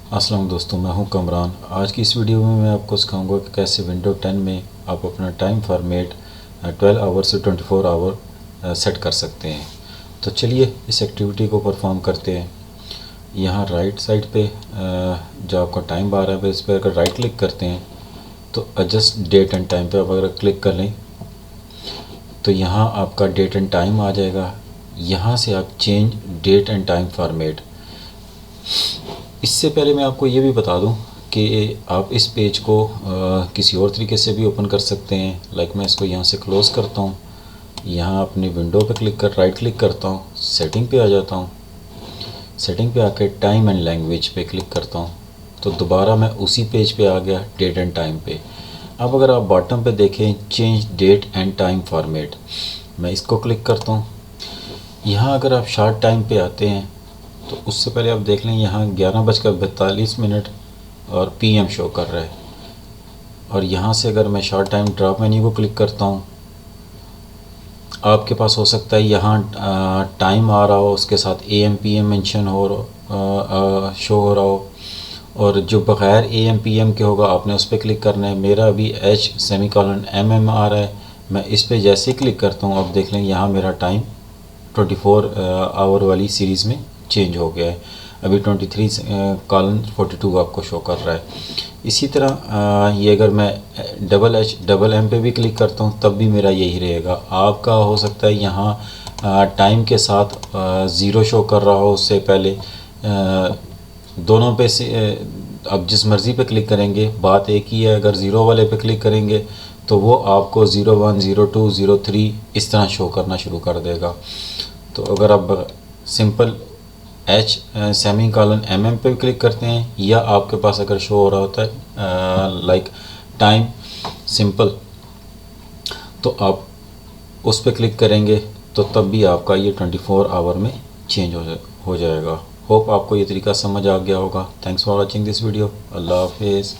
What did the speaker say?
अस्सलाम दोस्तों, मैं हूं कमरान। आज की इस वीडियो में मैं आपको सिखाऊंगा कि कैसे विंडो 10 में आप अपना टाइम फॉर्मेट 12 आवर से 24 आवर सेट कर सकते हैं। तो चलिए इस एक्टिविटी को परफॉर्म करते हैं। यहाँ राइट साइड पे जो आपका टाइम बार है इस पर अगर राइट क्लिक करते हैं तो एडजस्ट डेट एंड टाइम पे आप अगर क्लिक कर लें तो यहाँ आपका डेट एंड टाइम आ जाएगा। यहाँ से आप change date and time format. इससे पहले मैं आपको ये भी बता दूं कि आप इस पेज को किसी और तरीके से भी ओपन कर सकते हैं। लाइक मैं इसको यहाँ से क्लोज़ करता हूँ, यहाँ अपनी विंडो पे क्लिक कर राइट क्लिक करता हूँ, सेटिंग पे आ जाता हूँ, सेटिंग पे आके टाइम एंड लैंग्वेज पे क्लिक करता हूँ तो दोबारा मैं उसी पेज पे आ गया, डेट एंड टाइम पे। अब अगर आप बॉटम पे देखें change date and time format, मैं इसको क्लिक करता हूँ। यहाँ अगर आप शार्ट टाइम पे आते हैं तो उससे पहले आप देख लें यहाँ 11:42 और PM शो कर रहा है। और यहाँ से अगर मैं शॉर्ट टाइम ड्रॉप मेन्यू को क्लिक करता हूँ, आपके पास हो सकता है यहाँ टाइम आ रहा हो, उसके साथ AM PM मेंशन शो हो रहा हो, और जो बग़ैर AM PM के होगा आपने उस पर क्लिक करना है। मेरा अभी H:MM आ रहा है, मैं इस पर जैसे ही क्लिक करता हूँ आप देख लें यहाँ मेरा टाइम 24 आवर वाली सीरीज़ में चेंज हो गया है। अभी 23:42 आपको शो कर रहा है। इसी तरह ये अगर मैं HMM पे भी क्लिक करता हूँ तब भी मेरा यही रहेगा। आपका हो सकता है यहाँ टाइम के साथ ज़ीरो शो कर रहा हो, उससे पहले दोनों पे से अब जिस मर्ज़ी पे क्लिक करेंगे बात एक ही है। अगर ज़ीरो वाले पे क्लिक करेंगे तो वो आपको 01, 02, 03 इस तरह शो करना शुरू कर देगा। तो अगर आप सिंपल H:MM पे क्लिक करते हैं या आपके पास अगर शो हो रहा होता है लाइक टाइम सिंपल, तो आप उस पर क्लिक करेंगे तो तब भी आपका ये 24 आवर में चेंज हो जाएगा। होप आपको ये तरीका समझ आ गया होगा। Thanks for watching this video. अल्लाह हाफिज़।